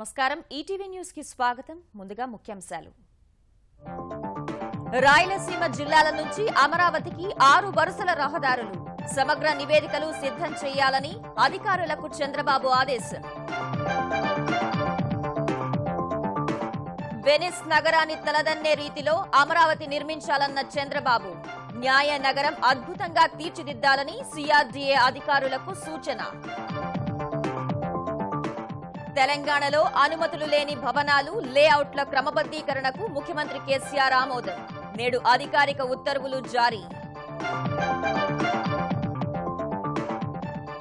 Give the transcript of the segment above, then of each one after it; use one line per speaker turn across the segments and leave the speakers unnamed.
నమస్కారం ETV news కి స్వాగతం ముందుగా ముఖ్యాంశాలు రాయలసీమ జిల్లాల నుంచి అమరావతికి 6 వరుసల రహదారులు సమగ్ర నివేదికలు సిద్ధం చేయాలని అధికారులకు చంద్రబాబు ఆదేశం వెనిస్ నగరాన్ని తలదన్నే రీతిలో అమరావతి నిర్మించాలన్న చంద్రబాబు న్యాయ నగరం అద్భుతంగా తీర్చిదిద్దాలని సిఆర్డీఏ అధికారులకు సూచన తెలంగాణలో అనుమతులు లేని భవనాలు లేఅవుట్ల క్రమబద్దీకరణకు ముఖ్యమంత్రి కేసీఆర్ ఆమోదం నేడు అధికారిక ఉత్తర్వులు జారీ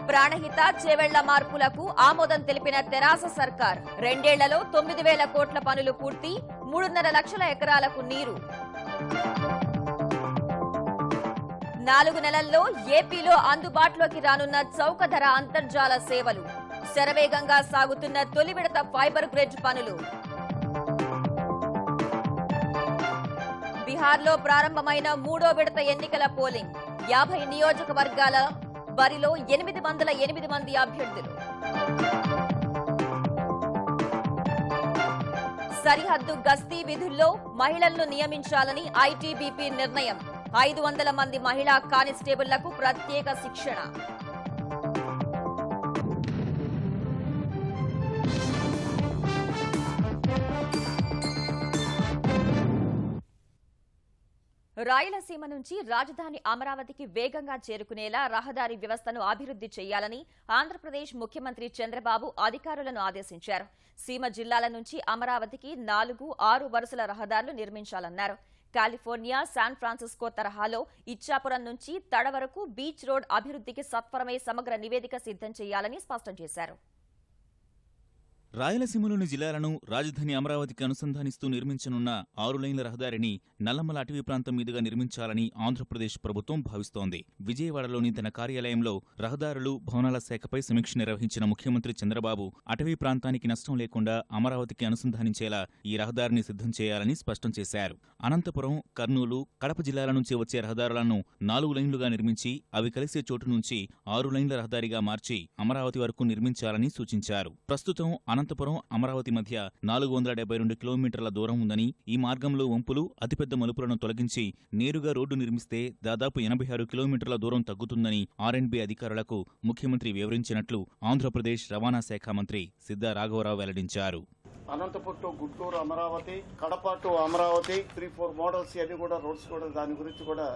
ప్రాణహిత చేవెళ్ల మార్పులకు ఆమోదం తెలిపిన తెరాస సర్కార్ 2 ఏళ్లలో 9,000 కోట్ల పనులు పూర్తి 3.5 లక్షల ఎకరాలకు నీరు 4 నెలల్లో ఏపీలో అందుబాటులోకి రానున్న చౌక ధర అంతర్జాల సేవలు శరవేగంగా సాగుతున్న తొలి విడత ఫైబర్ గ్రిడ్ పనులు బీహార్లో ప్రారంభమైన 3వ విడత ఎన్నికల పోలింగ్ 50 నియోజకవర్గాల బరిలో 808 మంది అభ్యర్థులు సరిహద్దు గస్తీ విధుల్లో మహిళలను నియమించాలని ఐటీబీపీ నిర్ణయం 500 మంది మహిళా కానిస్టేబుళ్లకు ప్రత్యేక శిక్షణ రాయలసీమ నుంచి రాజధాని అమరావతికి వేగంగా చేరుకునేలా రహదారి వ్యవస్థను అభివృద్ధి చేయాలని ఆంధ్రప్రదేశ్ ముఖ్యమంత్రి చంద్రబాబు అధికారులను ఆదేశించారు. సీమ జిల్లాల నుంచి అమరావతికి 4, 6 వరుసల రహదారులు నిర్మించాలన్నారు. కాలిఫోర్నియా, శాన్ ఫ్రాన్సిస్కో తరహాలో ఇచ్చాపురం నుంచి తడ వరకు బీచ్ రోడ్ అభివృద్ధికి సత్వరమే సమగ్ర నివేదిక సిద్ధం చేయాలని స్పష్టం చేశారు.
రాయలసీమలోని జిల్లాలను రాజధాని అమరావతికి అనుసంధానిస్తూ నిర్మించనున్న 6 లైన్ల రహదారిని నల్లమల అటవీ ప్రాంతం మీదుగా నిర్మించాలని ఆంధ్రప్రదేశ్ ప్రభుత్వం భావిస్తోంది. విజయవాడలోని తన కార్యాలయంలో రహదారులు, భవనాల శాఖపై సమీక్ష నిర్వహించిన ముఖ్యమంత్రి చంద్రబాబు అటవీ ప్రాంతానికి నష్టం లేకుండా అమరావతికి అనుసంధానించేలా ఈ రహదారిని సిద్ధం చేయాలని స్పష్టం చేశారు. అనంతపురం, కర్నూలు, కడప జిల్లాల నుంచి వచ్చే రహదారులను 4 లైన్లుగా నిర్మించి అవి కలిసే చోటు నుంచి 6 లైన్ల రహదారిగా మార్చి అమరావతి వరకు నిర్మించాలని సూచించారు. ప్రస్తుతం అనంతపురం, అమరావతి మధ్య 472 కిలోమీటర్ల దూరం ఉందని, ఈ మార్గంలో వంపులు, అతిపెద్ద మలుపులను తొలగించి నేరుగా రోడ్డు నిర్మిస్తే దాదాపు 86 కిలోమీటర్ల దూరం తగ్గుతుందని ఆర్ఎండ్బీ అధికారులకు ముఖ్యమంత్రి వివరించినట్లు ఆంధ్రప్రదేశ్ రవాణా శాఖ మంత్రి సిద్ధా రాఘవరావు వెల్లడించారు.
Anantapuram to Guntur Amaravati, Kadapa to Amaravati 3-4 models అన్ని కూడా రోడ్స్ కూడా దాని గురించి కూడా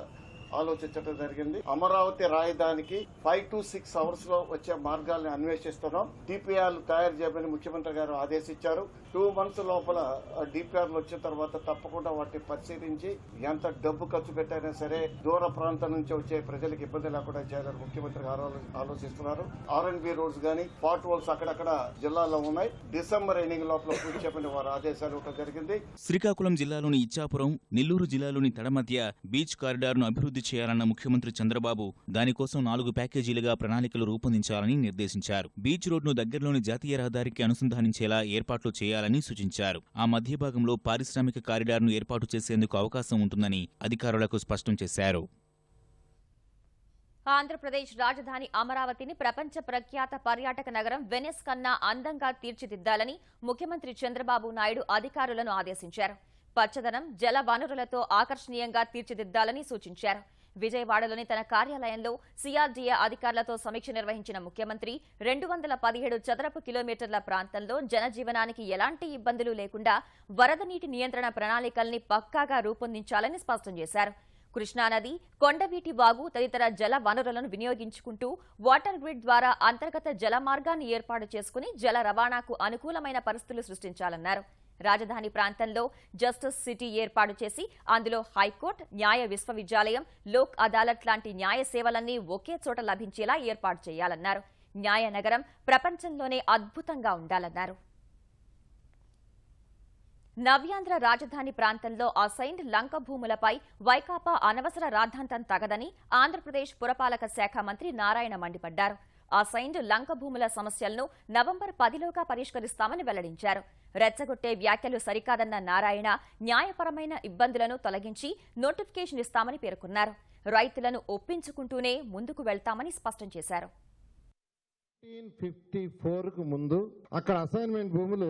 ఆలోచించడం జరిగింది. అమరావతి రాజధానికి 5 to 6 అవర్స్ లో వచ్చే మార్గాలను అన్వేషిస్తున్నాం. డిపిఆర్లు తయారు చేయమని ముఖ్యమంత్రి గారు ఆదేశించారు. 2 months లోపల డిపిఆర్లు వచ్చిన తర్వాత తప్పకుండా వాటిని పరిశీలించి ఎంత డబ్బు ఖర్చు పెట్టైనా సరే దూర ప్రాంతం నుంచి వచ్చే ప్రజలకు ఇబ్బంది లేకుండా చేయాలని ముఖ్యమంత్రి గారు ఆలోచిస్తున్నారు. ఆర్ఎన్బి రోడ్స్ గానీ పాట్ హోల్స్ అక్కడక్కడ జిల్లాలో ఉన్నాయి. డిసెంబర్ ఎండింగ్ లోపల పూర్తి చేయమని వారు ఆదేశాలు ఇవ్వడం జరిగింది.
శ్రీకాకుళం జిల్లాలోని ఇచ్చాపురం, నెల్లూరు జిల్లాలోని తడ మధ్య బీచ్ కారిడార్ను అభివృద్ధి చేయాలన్న ముఖ్యమంత్రి చంద్రబాబు దానికోసం 4 ప్యాకేజీలుగా ప్రణాళికలు రూపొందించాలని నిర్దేశించారు. బీచ్ రోడ్ను దగ్గరలోని జాతీయ రహదారికి అనుసంధానించేలా ఏర్పాట్లు చేయాలని సూచించారు. ఆ మధ్య భాగంలో పారిశ్రామిక కారిడార్ను ఏర్పాటు చేసేందుకు అవకాశం ఉంటుందని అధికారులకు స్పష్టం చేశారు.
ఆంధ్రప్రదేశ్ రాజధాని అమరావతిని ప్రపంచ ప్రఖ్యాత పర్యాటక నగరం వెనిస్ కన్నా అందంగా తీర్చిదిద్దాలని ముఖ్యమంత్రి చంద్రబాబు నాయుడు అధికారులను ఆదేశించారు. పచ్చదనం, జల వనరులతో ఆకర్షణీయంగా తీర్చిదిద్దాలని సూచించారు. విజయవాడలోని తన కార్యాలయంలో సిఆర్డీఏ అధికారులతో సమీక్ష నిర్వహించిన ముఖ్యమంత్రి 217 చదరపు కిలోమీటర్ల ప్రాంతంలో జనజీవనానికి ఎలాంటి ఇబ్బందులు లేకుండా వరద నీటి నియంత్రణ ప్రణాళికల్ని పక్కాగా రూపొందించాలని స్పష్టం చేశారు. కృష్ణానది, కొండవీటి వాగు తదితర జల వనరులను వినియోగించుకుంటూ వాటర్ గ్రిడ్ ద్వారా అంతర్గత జల మార్గాన్ని ఏర్పాటు చేసుకుని జల రవాణాకు అనుకూలమైన పరిస్థితులు సృష్టించాలన్నారు. రాజధాని ప్రాంతంలో జస్టిస్ సిటీ ఏర్పాటు చేసి అందులో హైకోర్టు, న్యాయ విశ్వవిద్యాలయం, లోక్ అదాలత్ లాంటి న్యాయ సేవలన్నీ ఒకే చోట లభించేలా ఏర్పాటు చేయాలన్నారు. న్యాయ నగరం ప్రపంచంలోనే అద్భుతంగా ఉండాలన్నారు. నవ్యాంధ్ర రాజధాని ప్రాంతంలో అసైన్డ్ లంక భూములపై వైకాపా అనవసర రాద్ధాంతం తగదని ఆంధ్రప్రదేశ్ పురపాలక శాఖ మంత్రి నారాయణ మండిపడ్డారు. అసైన్డ్ లంక భూముల సమస్యలను నవంబర్ 10లోగా పరిష్కరిస్తామని వెల్లడించారు. రెచ్చగొట్టే వ్యాఖ్యలు సరికాదన్న నారాయణ న్యాయపరమైన ఇబ్బందులను తొలగించి నోటిఫికేషన్ ఇస్తామని పేర్కొన్నారు. రైతులను ఒప్పించుకుంటూనే ముందుకు వెళ్తామని స్పష్టం చేశారు.
1954కు ముందు అక్కడ అసైన్మెంట్ భూములు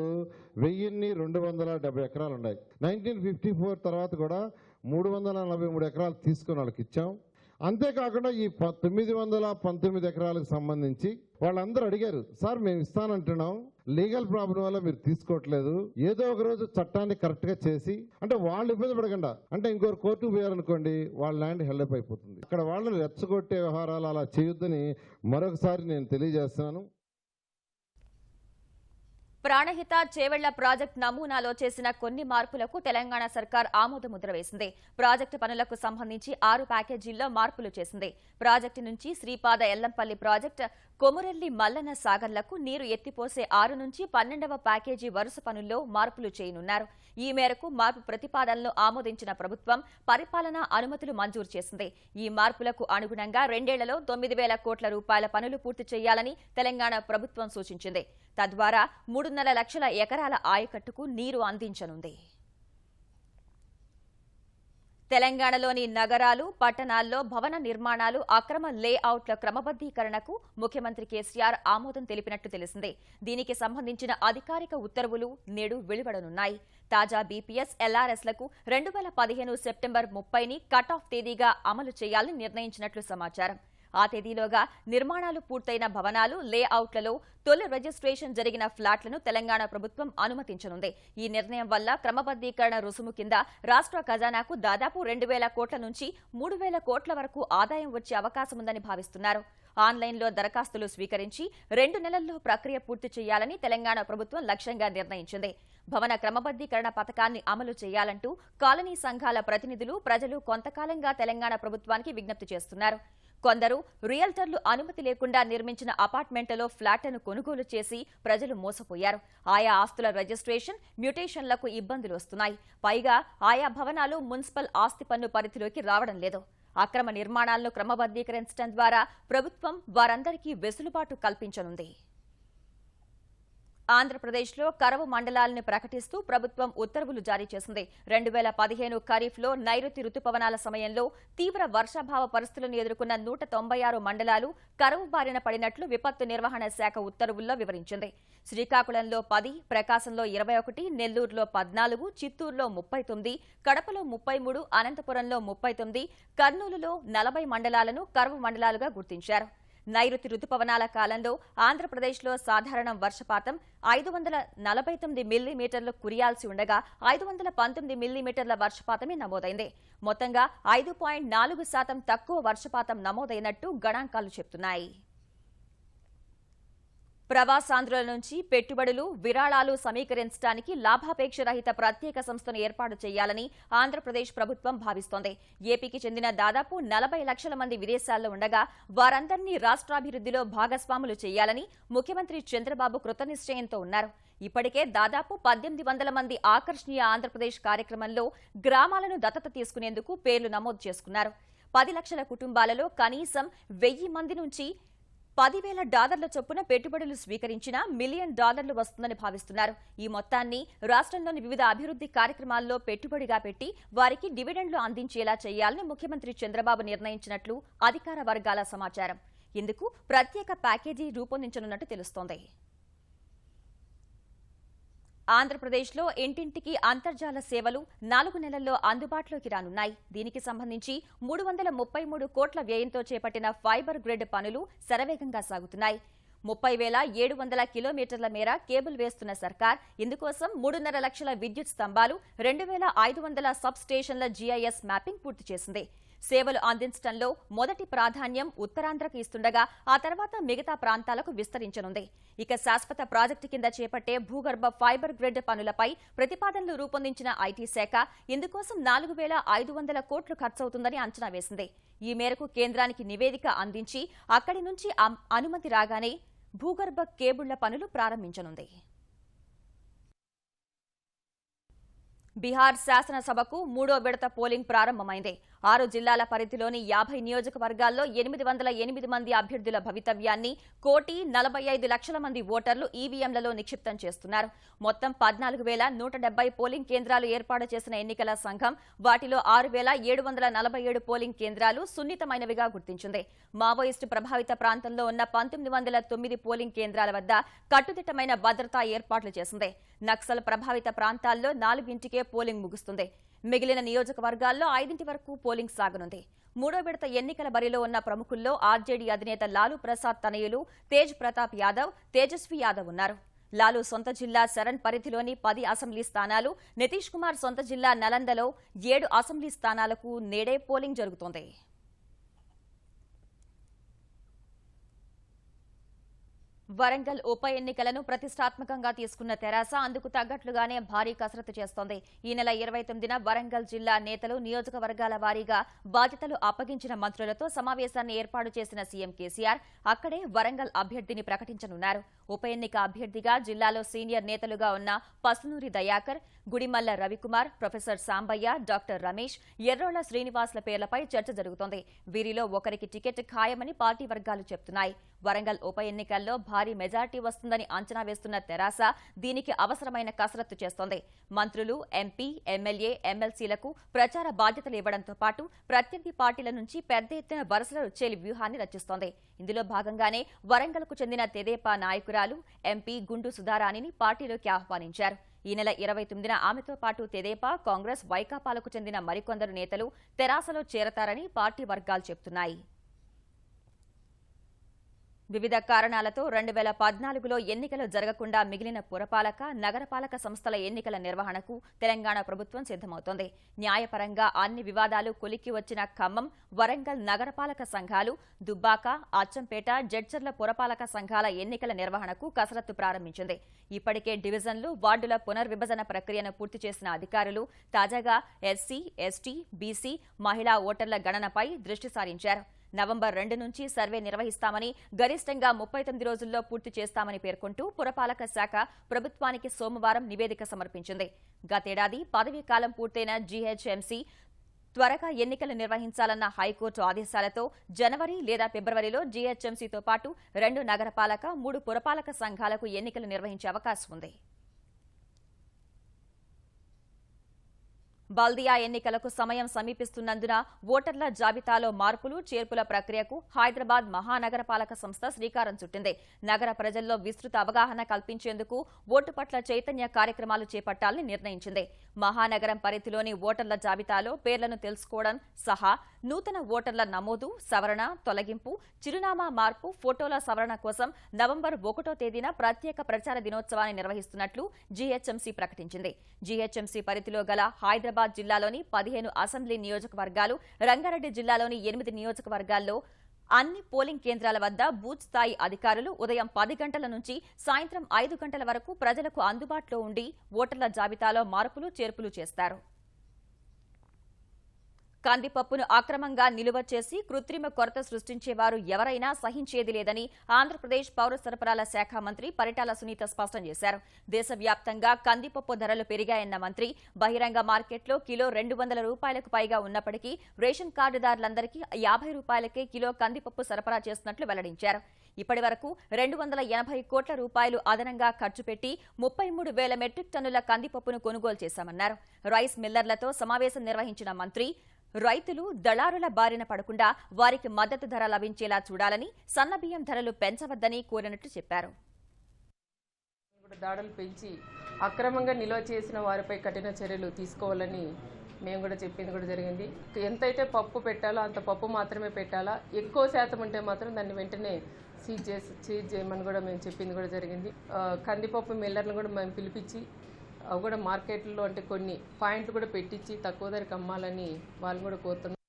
1270 ఎకరాలు ఉన్నాయి. 1954 తర్వాత కూడా 343 ఎకరాలు తీసుకుని వాళ్ళకి ఇచ్చాం. అంతేకాకుండా ఈ 919 ఎకరాలకు సంబంధించి వాళ్ళందరూ అడిగారు, సార్ మేము ఇస్తానంటున్నాం, లీగల్ ప్రాబ్లం వల్ల మీరు తీసుకోవట్లేదు, ఏదో ఒక రోజు చట్టాన్ని కరెక్ట్ గా చేసి, అంటే వాళ్ళు ఇబ్బంది పడకుండా, అంటే ఇంకోరు కోర్టుకు పోయారనుకోండి వాళ్ళ ల్యాండ్ హెల్డప్ అయిపోతుంది. అక్కడ వాళ్ళని రెచ్చగొట్టే వ్యవహారాలు అలా చేయొద్దని మరొకసారి నేను తెలియజేస్తున్నాను.
ప్రాణహిత చేవెళ్ల ప్రాజెక్టు నమూనాలో చేసిన కొన్ని మార్పులకు తెలంగాణ సర్కార్ ఆమోదముద్ర వేసింది. ప్రాజెక్టు పనులకు సంబంధించి 6 ప్యాకేజీల్లో మార్పులు చేసింది. ప్రాజెక్టు నుంచి శ్రీపాద ఎల్లంపల్లి ప్రాజెక్టు, కొమురెల్లి మల్లన్న సాగర్లకు నీరు ఎత్తిపోసే 6 నుంచి 12వ ప్యాకేజీ వరుస పనుల్లో మార్పులు చేయనున్నారు. ఈ మేరకు మార్పు ప్రతిపాదనలు ఆమోదించిన ప్రభుత్వం పరిపాలనా అనుమతులు మంజూరు చేసింది. ఈ మార్పులకు అనుగుణంగా 2 ఏళ్లలో 9,000 కోట్ల రూపాయల పనులు పూర్తి చేయాలని తెలంగాణ ప్రభుత్వం సూచించింది. తద్వారా 3.5 లక్షల ఎకరాల ఆయకట్టుకు నీరు అందించనుంది. తెలంగాణలోని నగరాలు, పట్టణాల్లో భవన నిర్మాణాలు, అక్రమ లేఅవుట్ల క్రమబద్దీకరణకు ముఖ్యమంత్రి కేసీఆర్ ఆమోదం తెలిపినట్టు తెలిసింది. దీనికి సంబంధించిన అధికారిక ఉత్తర్వులు నేడు వెలువడనున్నాయి. తాజా బీపీఎస్, ఎల్ఆర్ఎస్లకు 2015 సెప్టెంబర్ 30ని కట్ ఆఫ్ తేదీగా అమలు చేయాలని నిర్ణయించినట్లు సమాచారం. ఆ తేదీలోగా నిర్మాణాలు పూర్తయిన భవనాలు, లేఅవుట్లలో తొలి రిజిస్ట్రేషన్ జరిగిన ఫ్లాట్లను తెలంగాణ ప్రభుత్వం అనుమతించనుంది. ఈ నిర్ణయం వల్ల క్రమబద్దీకరణ రుసుము కింద రాష్ట్ర ఖజానాకు దాదాపు 2,000 కోట్ల నుంచి 3,000 కోట్ల వరకు ఆదాయం వచ్చే అవకాశముందని భావిస్తున్నారు. ఆన్లైన్లో దరఖాస్తులు స్వీకరించి 2 నెలల్లో ప్రక్రియ పూర్తి చేయాలని తెలంగాణ ప్రభుత్వం లక్ష్యంగా నిర్ణయించింది. భవన క్రమబద్దీకరణ పథకాన్ని అమలు చేయాలంటూ కాలనీ సంఘాల ప్రతినిధులు, ప్రజలు కొంతకాలంగా తెలంగాణ ప్రభుత్వానికి విజ్ఞప్తి చేస్తున్నారు. కొందరు రియల్టర్లు అనుమతి లేకుండా నిర్మించిన అపార్ట్మెంట్లలో ఫ్లాట్లను కొనుగోలు చేసి ప్రజలు మోసపోయారు. ఆయా ఆస్తుల రిజిస్ట్రేషన్, మ్యూటేషన్లకు ఇబ్బందులు వస్తున్నాయి. పైగా ఆయా భవనాలు మున్సిపల్ ఆస్తి పన్ను పరిధిలోకి రావడం లేదు. అక్రమ నిర్మాణాలను క్రమబద్దీకరించడం ద్వారా ప్రభుత్వం వారందరికీ వెసులుబాటు కల్పించనుంది. ఆంధ్రప్రదేశ్లో కరవు మండలాలను ప్రకటిస్తూ ప్రభుత్వం ఉత్తర్వులు జారీ చేసింది. 2015 ఖరీఫ్లో నైరుతి రుతుపవనాల సమయంలో తీవ్ర వర్షాభావ పరిస్థితులను ఎదుర్కొన్న 196 మండలాలు కరవు బారిన పడినట్లు విపత్తు నిర్వహణ శాఖ ఉత్తర్వుల్లో వివరించింది. శ్రీకాకుళంలో 10, ప్రకాశంలో 21, నెల్లూరులో 14, చిత్తూరులో 39, కడపలో 33, అనంతపురంలో 39, కర్నూలులో 40 మండలాలను కరవు మండలాలుగా గుర్తించారు. నైరుతి రుతుపవనాల కాలంలో ఆంధ్రప్రదేశ్లో సాధారణ వర్షపాతం 549 మిల్లీమీటర్లు కురియాల్సి ఉండగా 519 మిల్లీమీటర్ల వర్షపాతమే నమోదైంది. మొత్తంగా 5.4% తక్కువ వర్షపాతం నమోదైనట్టు గణాంకాలు చెబుతున్నాయి. ప్రవాసాంధ్రుల నుంచి పెట్టుబడులు, విరాళాలు సమీకరించడానికి లాభాపేక్ష రహిత ప్రత్యేక సంస్థను ఏర్పాటు చేయాలని ఆంధ్రప్రదేశ్ ప్రభుత్వం భావిస్తోంది. ఏపీకి చెందిన దాదాపు 40 లక్షల మంది విదేశాల్లో ఉండగా వారందరినీ రాష్ట్రాభివృద్ధిలో భాగస్వాములు చేయాలని ముఖ్యమంత్రి చంద్రబాబు కృతనిశ్చయంతో ఉన్నారు. ఇప్పటికే దాదాపు 1,800 మంది ఆకర్షణీయ ఆంధ్రప్రదేశ్ కార్యక్రమంలో గ్రామాలను దత్తత తీసుకునేందుకు పేర్లు నమోదు చేసుకున్నారు. 10 లక్షల కుటుంబాలలో కనీసం 1000 మంది నుంచి $10,000 చొప్పున పెట్టుబడులు స్వీకరించిన $1 మిలియన్ వస్తుందని భావిస్తున్నారు. ఈ మొత్తాన్ని రాష్ట్రంలోని వివిధ అభివృద్ధి కార్యక్రమాల్లో పెట్టుబడిగా పెట్టి వారికి డివిడెండ్లు అందించేలా చేయాలని ముఖ్యమంత్రి చంద్రబాబు నిర్ణయించినట్లు అధికార వర్గాల సమాచారం. ఇందుకు ప్రత్యేక ప్యాకేజీ రూపొందించనున్నట్టు తెలుస్తోంది. ఆంధ్రప్రదేశ్లో ఇంటింటికి అంతర్జాల సేవలు 4 నెలల్లో అందుబాటులోకి రానున్నాయి. దీనికి సంబంధించి 333 కోట్ల వ్యయంతో చేపట్టిన ఫైబర్ గ్రిడ్ పనులు శరవేగంగా సాగుతున్నాయి. 30,700 కిలోమీటర్ల మేర కేబుల్ వేస్తున్న సర్కార్ ఇందుకోసం 3.5 లక్షల విద్యుత్ స్తంభాలు, 2,500 సబ్ స్టేషన్ల జీఐఎస్ మ్యాపింగ్ పూర్తి చేసింది. సేవలు అందించడంలో మొదటి ప్రాధాన్యం ఉత్తరాంధ్రకు ఇస్తుండగా ఆ తర్వాత మిగతా ప్రాంతాలకు విస్తరించనుంది. ఇక శాశ్వత ప్రాజెక్టు కింద చేపట్టే భూగర్భ ఫైబర్ గ్రిడ్ పనులపై ప్రతిపాదనలు రూపొందించిన ఐటీ శాఖ ఇందుకోసం 4,500 కోట్లు ఖర్చవుతుందని అంచనా వేసింది. ఈ మేరకు కేంద్రానికి నివేదిక అందించి అక్కడి నుంచి అనుమతి రాగానే భూగర్భ కేబుళ్ల పనులు ప్రారంభించనుంది. బీహార్ శాసనసభకు 3వ విడత పోలింగ్ ప్రారంభమైంది. 6 జిల్లాల పరిధిలోని 50 నియోజకవర్గాల్లో 808 మంది అభ్యర్థుల భవితవ్యాన్ని 1,45,00,000 మంది ఓటర్లు ఈవీఎంలలో నిక్షిప్తం చేస్తున్నారు. మొత్తం 14,170 పోలింగ్ కేంద్రాలు ఏర్పాటు చేసిన ఎన్నికల సంఘం వాటిలో 6,747 పోలింగ్ కేంద్రాలు సున్నితమైనవిగా గుర్తించింది. మావోయిస్టు ప్రభావిత ప్రాంతంలో ఉన్న 1909 పోలింగ్ కేంద్రాల వద్ద కట్టుదిట్టమైన భద్రతా ఏర్పాట్లు చేసింది. నక్సల్ ప్రభావిత ప్రాంతాల్లో 4ంటికే పోలింగ్ ముగుస్తుంది. మిగిలిన నియోజకవర్గాల్లో 5 వరకు పోలింగ్ సాగనుంది. 3వ విడత ఎన్నికల బరిలో ఉన్న ప్రముఖుల్లో ఆర్జేడీ అధినేత లాలూ ప్రసాద్ తనయులు తేజ్ ప్రతాప్ యాదవ్, తేజస్వి యాదవ్ ఉన్నారు. లాలూ సొంత జిల్లా శరణ్ పరిధిలోని 10 అసెంబ్లీ స్థానాలు, నితీష్ కుమార్ సొంత జిల్లా నలందలో 7 అసెంబ్లీ స్థానాలకు నేడే పోలింగ్ జరుగుతోంది. వరంగల్ ఉప ఎన్నికలను ప్రతిష్టాత్మకంగా తీసుకున్న తెరాస అందుకు తగ్గట్లుగానే భారీ కసరత్తు చేస్తోంది. ఈ నెల 29న వరంగల్ జిల్లా నేతలు నియోజకవర్గాల వారీగా బాధ్యతలు అప్పగించిన మంత్రులతో సమావేశాన్ని ఏర్పాటు చేసిన సీఎం కేసీఆర్ అక్కడే వరంగల్ అభ్యర్థిని ప్రకటించనున్నారు. ఉప ఎన్నిక అభ్యర్థిగా జిల్లాలో సీనియర్ నేతలుగా ఉన్న పసునూరి దయాకర్, గుడిమల్ల రవికుమార్, ప్రొఫెసర్ సాంబయ్య, డాక్టర్ రమేష్, ఎర్రోళ్ల శ్రీనివాస్ల పేర్లపై చర్చ జరుగుతోంది. వీరిలో ఒకరికి టికెట్ ఖాయమని పార్టీ వర్గాలు చెబుతున్నాయి. వరంగల్ ఉప ఎన్నికల్లో భారీ మెజార్టీ వస్తుందని అంచనా వేస్తున్న తెరాస దీనికి అవసరమైన కసరత్తు చేస్తోంది. మంత్రులు, ఎంపీ, ఎమ్మెల్యే, ఎమ్మెల్సీలకు ప్రచార బాధ్యతలు ఇవ్వడంతో పాటు ప్రత్యర్థి పార్టీల నుంచి పెద్ద ఎత్తున వరుసల చేలి వ్యూహాన్ని రచిస్తోంది. ఇందులో భాగంగానే వరంగల్కు చెందిన తెదేపా నాయకురాలు ఎంపీ గుండు సుధారాణిని పార్టీలోకి ఆహ్వానించారు. ఈ నెల 29న ఆమెతో పాటు తెదేపా, కాంగ్రెస్, వైకాపాలకు చెందిన మరికొందరు నేతలు తెరాసలో చేరతారని పార్టీ వర్గాలు చెబుతున్నాయి. వివిధ కారణాలతో 2014లో ఎన్నికలు జరగకుండా మిగిలిన పురపాలక, నగరపాలక సంస్థల ఎన్నికల నిర్వహణకు తెలంగాణ ప్రభుత్వం సిద్దమవుతోంది. న్యాయపరంగా అన్ని వివాదాలు కొలిక్కి వచ్చిన ఖమ్మం, వరంగల్ నగరపాలక సంఘాలు, దుబ్బాక, అచ్చంపేట, జడ్చర్ల పురపాలక సంఘాల ఎన్నికల నిర్వహణకు కసరత్తు ప్రారంభించింది. ఇప్పటికే డివిజన్లు, వార్డుల పునర్విభజన ప్రక్రియను పూర్తి చేసిన అధికారులు తాజాగా ఎస్సీ, ఎస్టీ, బీసీ, మహిళా ఓటర్ల గణనపై దృష్టి సారించారు. నవంబర్ 2 నుంచి సర్వే నిర్వహిస్తామని, గరిష్టంగా 39 రోజుల్లో పూర్తి చేస్తామని పేర్కొంటూ పురపాలక శాఖ ప్రభుత్వానికి సోమవారం నివేదిక సమర్పించింది. గతేడాది పదవీకాలం పూర్తయిన జీహెచ్ఎంసీ త్వరగా ఎన్నికలు నిర్వహించాలన్న హైకోర్టు ఆదేశాలతో జనవరి లేదా ఫిబ్రవరిలో జీహెచ్ఎంసీతో పాటు 2 నగరపాలక, 3 పురపాలక సంఘాలకు ఎన్నికలు నిర్వహించే అవకాశం ఉంది. బల్దియా ఎన్నికలకు సమయం సమీపిస్తున్నందున ఓటర్ల జాబితాలో మార్పులు, చేర్పుల ప్రక్రియకు హైదరాబాద్ మహానగరపాలక సంస్థ శ్రీకారం చుట్టింది. నగర ప్రజల్లో విస్తృత అవగాహన కల్పించేందుకు ఓటు పట్ల చైతన్య కార్యక్రమాలు చేపట్టాలని నిర్ణయించింది. మహానగరం పరిధిలోని ఓటర్ల జాబితాలో పేర్లను తెలుసుకోవడం సహా నూతన ఓటర్ల నమోదు, సవరణ, తొలగింపు, చిరునామా మార్పు, ఫోటోల సవరణ కోసం నవంబర్ 1వ తేదీన ప్రత్యేక ప్రచార దినోత్సవాన్ని నిర్వహిస్తున్నట్లు జీహెచ్ఎంసీ ప్రకటించింది. జీహెచ్ఎంసీ పరిధిలో గల హైదరాబాద్ జిల్లాలోని 15 అసెంబ్లీ నియోజకవర్గాలు, రంగారెడ్డి జిల్లాలోని 8 నియోజకవర్గాల్లో అన్ని పోలింగ్ కేంద్రాల వద్ద బూత్ స్థాయి అధికారులు ఉదయం 10 గంటల నుంచి సాయంత్రం 5 గంటల వరకు ప్రజలకు అందుబాటులో ఉండి ఓటర్ల జాబితాలో మార్పులు, చేర్పులు చేస్తారు. కందిపప్పును అక్రమంగా నిలువ చేసి కృత్రిమ కొరత సృష్టించేవారు ఎవరైనా సహించేది లేదని ఆంధ్రప్రదేశ్ పౌర సరఫరాల శాఖ మంత్రి పరిటాల సునీత స్పష్టం చేశారు. దేశవ్యాప్తంగా కందిపప్పు ధరలు పెరిగాయన్న మంత్రి బహిరంగ మార్కెట్లో కిలో 200 రూపాయలకు పైగా ఉన్నప్పటికీ రేషన్ కార్డుదారులందరికీ 50 రూపాయలకే కిలో కందిపప్పు సరఫరా చేస్తున్నట్లు వెల్లడించారు. ఇప్పటి వరకు 280 కోట్ల రూపాయలు అదనంగా ఖర్చు పెట్టి 33,000 మెట్రిక్ టన్నుల కందిపప్పును కొనుగోలు చేశామన్నారు. రైస్ మిల్లర్లతో సమావేశం నిర్వహించిన మంత్రి రైతులు దళారుల బారిన పడకుండా వారికి మద్దతు ధర లభించేలా చూడాలని, సన్నబియ్యం ధరలు పెంచవద్దని కోరినట్లు చెప్పారు.
దాడులు పెంచి అక్రమంగా నిల్వ చేసిన వారిపై కఠిన చర్యలు తీసుకోవాలని మేము కూడా చెప్పింది కూడా జరిగింది. ఎంతైతే పప్పు పెట్టాలో అంత పప్పు మాత్రమే పెట్టాలా, ఎక్కువ శాతం ఉంటే మాత్రం దాన్ని వెంటనే సీజ్ చేయమని కూడా మేము చెప్పింది కూడా జరిగింది. కందిపప్పు మిల్లర్లు కూడా మేము పిలిపించి అవి కూడా మార్కెట్లో అంటే కొన్ని పాయింట్లు కూడా పెట్టించి తక్కువ ధరకు అమ్మాలని వాళ్ళు కూడా కోరుతున్నారు.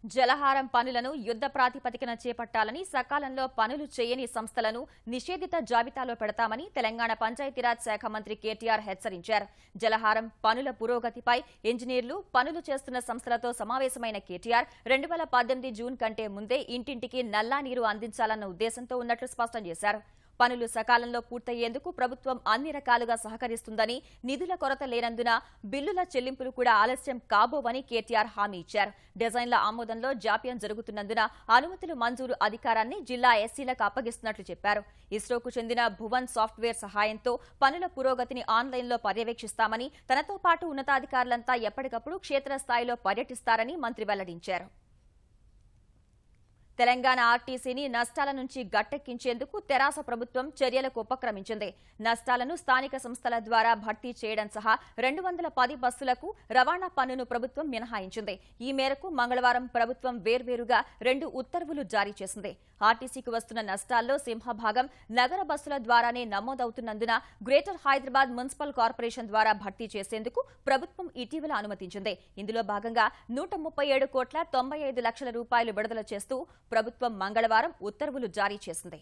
జలహారం పనులను యుద్ధ ప్రాతిపదికన చేపట్టాలని, సకాలంలో పనులు చేయని సంస్థలను నిషేధిత జాబితాలో పెడతామని తెలంగాణ పంచాయతీరాజ్ శాఖ మంత్రి కేటీఆర్ హెచ్చరించారు. జలహారం పనుల పురోగతిపై ఇంజనీర్లు, పనులు చేస్తున్న సంస్థలతో సమావేశమైన కేటీఆర్ 2018 జూన్ కంటే ముందే ఇంటింటికి నల్లా నీరు అందించాలన్న ఉద్దేశంతో ఉన్నట్లు స్పష్టం చేశారు. పనులు సకాలంలో పూర్తయ్యేందుకు ప్రభుత్వం అన్ని రకాలుగా సహకరిస్తుందని, నిధుల కొరత లేనందున బిల్లుల చెల్లింపులు కూడా ఆలస్యం కాబోవని కేటీఆర్ హామీ ఇచ్చారు. డిజైన్ల ఆమోదంలో జాప్యం జరుగుతున్నందున అనుమతులు మంజూరు అధికారాన్ని జిల్లా ఎస్సీలకు అప్పగిస్తున్నట్లు చెప్పారు. ఇస్రోకు చెందిన భువన్ సాఫ్ట్వేర్ సహాయంతో పనుల పురోగతిని ఆన్లైన్లో పర్యవేక్షిస్తామని, తనతో పాటు ఉన్నతాధికారులంతా ఎప్పటికప్పుడు క్షేత్రస్థాయిలో పర్యటిస్తారని మంత్రి వెల్లడించారు. తెలంగాణ ఆర్టీసీని నష్టాల నుంచి గట్టెక్కించేందుకు తెరాస ప్రభుత్వం చర్యలకు ఉపక్రమించింది. నష్టాలను స్థానిక సంస్థల ద్వారా భర్తీ చేయడం సహా 210 బస్సులకు రవాణా పన్నును ప్రభుత్వం మినహాయించింది. ఈ మేరకు మంగళవారం ప్రభుత్వం వేర్వేరుగా 2 ఉత్తర్వులు జారీ చేసింది. ఆర్టీసీకి వస్తున్న నష్టాల్లో సింహభాగం నగర బస్సుల ద్వారానే నమోదవుతున్నందున గ్రేటర్ హైదరాబాద్ మున్సిపల్ కార్పొరేషన్ ద్వారా భర్తీ చేసేందుకు ప్రభుత్వం ఇటీవల అనుమతించింది. ఇందులో భాగంగా 137 కోట్ల 95 లక్షల రూపాయలు విడుదల చేస్తూ ప్రభుత్వం మంగళవారం ఉత్తర్వులు జారీ చేసింది.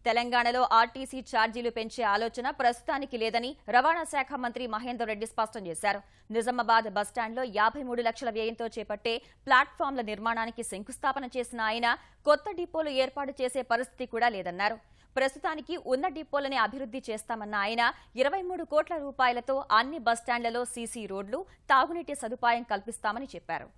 తెలంగాణలో ఆర్టీసీ ఛార్జీలు పెంచే ఆలోచన ప్రస్తుతానికి లేదని రవాణా శాఖ మంత్రి మహేందర్ రెడ్డి స్పష్టం చేశారు. నిజామాబాద్ బస్టాండ్లో 53 లక్షల వ్యయంతో చేపట్టే ప్లాట్ఫామ్ల నిర్మాణానికి శంకుస్థాపన చేసిన ఆయన కొత్త డిపోలు ఏర్పాటు చేసే పరిస్థితి కూడా లేదన్నారు. ప్రస్తుతానికి ఉన్న డిపోలనే అభివృద్ధి చేస్తామన్న ఆయన 23 కోట్ల రూపాయలతో అన్ని బస్టాండ్లలో సీసీ రోడ్లు, తాగునీటి సదుపాయం కల్పిస్తామని చెప్పారు.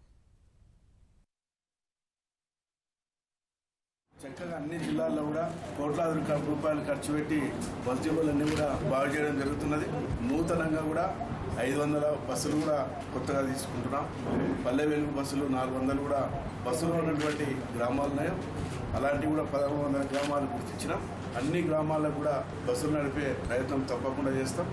చక్కగా అన్ని జిల్లాల్లో కూడా కోట్లాది రూపాయలు ఖర్చు పెట్టి బస్ డిపోలన్నీ కూడా బాగు చేయడం జరుగుతున్నది. నూతనంగా కూడా 500 బస్సులు కూడా కొత్తగా తీసుకుంటున్నాం. పల్లె వెలుగు బస్సులు 400 కూడా బస్సులు ఉన్నటువంటి గ్రామాలు ఉన్నాయో అలాంటివి కూడా 1100 గ్రామాలు గుర్తించినాం. అన్ని గ్రామాలకు కూడా బస్సులు నడిపే ప్రయత్నం తప్పకుండా చేస్తాం.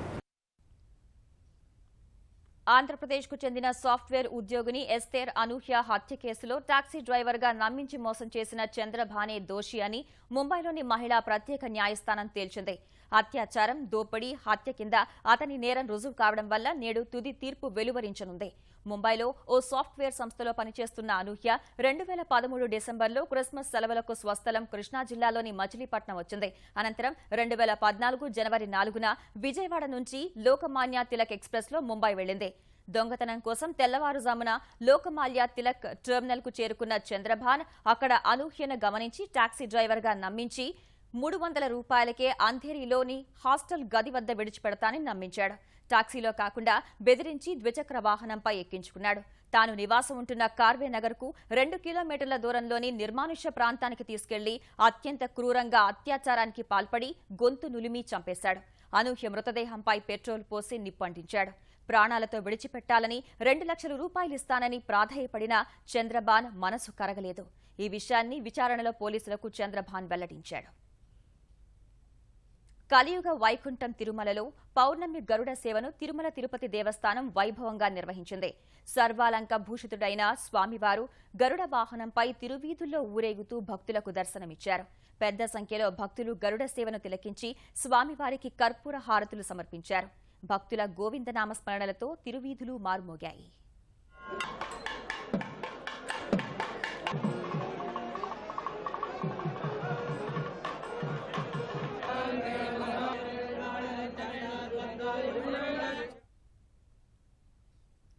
ఆంధ్రప్రదేశ్కు చెందిన సాఫ్ట్వేర్ ఉద్యోగిని ఎస్తేర్ అనూహ్య హత్య కేసులో టాక్సీ డ్రైవర్గా నమ్మించి మోసం చేసిన చంద్రభానే దోషి అని ముంబైలోని మహిళా ప్రత్యేక న్యాయస్థానం తేల్చింది. అత్యాచారం, దోపిడీ, హత్య కింద అతని నేరం రుజువు కావడం వల్ల నేడు తుది తీర్పు వెలువరించనుంది. ముంబైలో ఓ సాఫ్ట్వేర్ సంస్థలో పనిచేస్తున్న అనూహ్య 2013 డిసెంబర్లో క్రిస్మస్ సెలవులకు స్వస్థలం కృష్ణా జిల్లాలోని మచిలీపట్నం వచ్చింది. అనంతరం 2014 జనవరి 4న విజయవాడ నుంచి లోకమాన్య తిలక్ ఎక్స్ప్రెస్లో ముంబై వెళ్లింది. దొంగతనం కోసం తెల్లవారుజామున లోకమాన్య తిలక్ టెర్మినల్ కు చేరుకున్న చంద్రభాన్ అక్కడ అనూహ్యను గమనించి టాక్సీ డ్రైవర్గా నమ్మించి 300 రూపాయలకే అంధేరిలోని హాస్టల్ గది వద్ద విడిచిపెడతానని నమ్మించాడు. టాక్సీలో కాకుండా బెదిరించి ద్విచక్ర వాహనంపై ఎక్కించుకున్నాడు. తాను నివాసం ఉంటున్న కార్వే నగర్కు 2 కిలోమీటర్ల దూరంలోని నిర్మానుష్య ప్రాంతానికి తీసుకెళ్లి అత్యంత క్రూరంగా అత్యాచారానికి పాల్పడి గొంతు నులిమి చంపేశాడు. అనూహ్య మృతదేహంపై పెట్రోల్ పోసి నిప్పంటించాడు. ప్రాణాలతో విడిచిపెట్టాలని 2 లక్షల రూపాయలు ఇస్తానని ప్రాధేయపడిన చంద్రభాన్ మనసు కరగలేదు. ఈ విషయాన్ని విచారణలో పోలీసులకు చంద్రభాన్ వెల్లడించాడు. కలియుగ వైకుంఠం తిరుమలలో పౌర్ణమి గరుడ సేవను తిరుమల తిరుపతి దేవస్థానం వైభవంగా నిర్వహించింది. సర్వాలంక భూషితుడైన స్వామివారు గరుడ వాహనంపై తిరువీధుల్లో ఊరేగుతూ భక్తులకు దర్శనమిచ్చారు. పెద్ద సంఖ్యలో భక్తులు గరుడ సేవను తిలకించి స్వామివారికి కర్పూర హారతులు సమర్పించారు. భక్తుల గోవిందనామ స్మరణలతో తిరువీధులు మారుమోగాయి.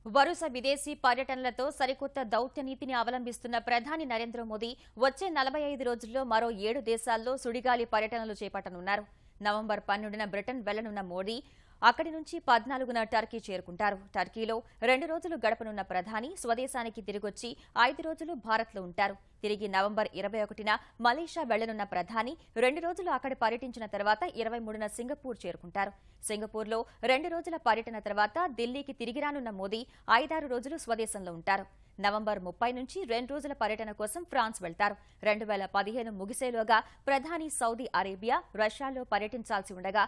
వరుస విదేశీ పర్యటనలతో సరికొత్త దౌత్య నీతిని అవలంబిస్తున్న ప్రధాని నరేంద్ర మోదీ వచ్చే 45 రోజుల్లో మరో 7 దేశాల్లో సుడిగాలి పర్యటనలు చేపట్టనున్నారు. నవంబర్ 12న బ్రిటన్ వెళ్లనున్న మోదీ అక్కడి నుంచి 14న టర్కీ చేరుకుంటారు. టర్కీలో 2 రోజులు గడపనున్న ప్రధాని స్వదేశానికి తిరిగొచ్చి 5 రోజులు భారత్లో ఉంటారు. తిరిగి నవంబర్ 21న మలేషియా వెళ్లనున్న ప్రధాని 2 రోజులు అక్కడ పర్యటించిన తర్వాత 23న సింగపూర్ చేరుకుంటారు. సింగపూర్లో 2 రోజుల పర్యటన తర్వాత ఢిల్లీకి తిరిగి రానున్న మోదీ 5-6 రోజులు స్వదేశంలో ఉంటారు. నవంబర్ 30 నుంచి 2 రోజుల పర్యటన కోసం ఫ్రాన్స్ వెళ్తారు. 2015 ముగిసేలోగా ప్రధాని సౌదీ అరేబియా, రష్యాలో పర్యటించాల్సి ఉండగా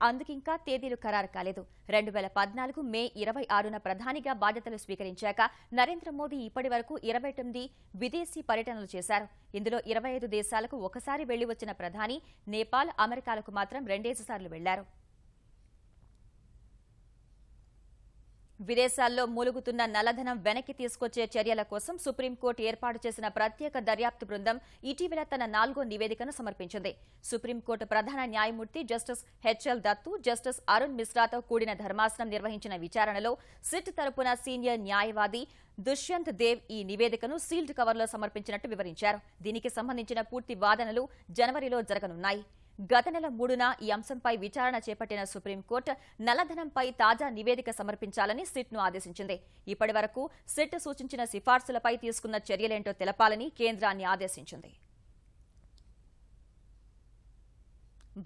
అందుకింకా తేదీలు ఖరారు కాలేదు. 2014 మే 26న ప్రధానిగా బాధ్యతలు స్వీకరించాక నరేంద్ర మోదీ ఇప్పటి వరకు 29 విదేశీ పర్యటనలు చేశారు. ఇందులో 25 దేశాలకు ఒకసారి వెళ్లి వచ్చిన ప్రధాని నేపాల్, అమెరికాలకు మాత్రం 2 సార్లు వెళ్లారు. విదేశాల్లో మూలుగుతున్న నల్లధనం వెనక్కి తీసుకొచ్చే చర్యల కోసం సుప్రీంకోర్టు ఏర్పాటు చేసిన ప్రత్యేక దర్యాప్తు బృందం ఇటీవల తన 4వ నివేదికను సమర్పించింది. సుప్రీంకోర్టు ప్రధాన న్యాయమూర్తి justice HL Dattu, justice Arun మిశ్రాతో కూడిన ధర్మాసనం నిర్వహించిన విచారణలో సిట్ తరపున సీనియర్ న్యాయవాది దుష్యంత్ దేవ్ ఈ నివేదికను సీల్డ్ కవర్లో సమర్పించినట్టు వివరించారు. దీనికి సంబంధించిన పూర్తి వాదనలు జనవరిలో జరగనున్నాయి. గత నెల 3న ఈ అంశంపై విచారణ చేపట్టిన సుప్రీంకోర్టు నల్లధనంపై తాజా నివేదిక సమర్పించాలని సిట్ను ఆదేశించింది. ఇప్పటి వరకు సిట్ సూచించిన సిఫార్సులపై తీసుకున్న చర్యలేంటో తెలపాలని కేంద్రాన్ని ఆదేశించింది.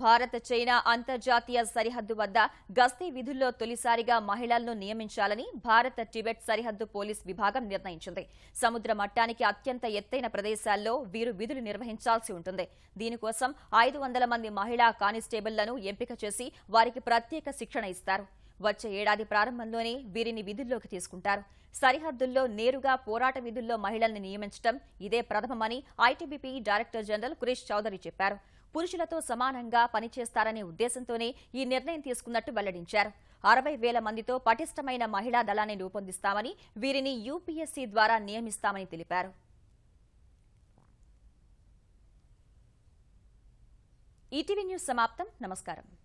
భారత్ చైనా అంతర్జాతీయ సరిహద్దు వద్ద గస్తీ విధుల్లో తొలిసారిగా మహిళలను నియమించాలని భారత్ టిబెట్ సరిహద్దు పోలీస్ విభాగం నిర్ణయించింది. సముద్ర మట్టానికి అత్యంత ఎత్తైన ప్రదేశాల్లో వీరు విధులు నిర్వహించాల్సి ఉంటుంది. దీనికోసం 500 మంది మహిళా కానిస్టేబుళ్లను ఎంపిక చేసి వారికి ప్రత్యేక శిక్షణ ఇస్తారు. వచ్చే ఏడాది ప్రారంభంలోనే వీరిని విధుల్లోకి తీసుకుంటారు. సరిహద్దుల్లో నేరుగా పోరాట విధుల్లో మహిళల్ని నియమించడం ఇదే ప్రథమమని ITBP director general Krish Chaudhary చెప్పారు. పురుషులతో సమానంగా పనిచేస్తారనే ఉద్దేశంతోనే ఈ నిర్ణయం తీసుకున్నట్టు వెల్లడించారు. 60,000 మందితో పటిష్టమైన మహిళా దళాన్ని రూపొందిస్తామని, వీరిని యూపీఎస్సీ ద్వారా నియమిస్తామని తెలిపారు. ఈటీవీ న్యూస్ సమాప్తం. నమస్కారం.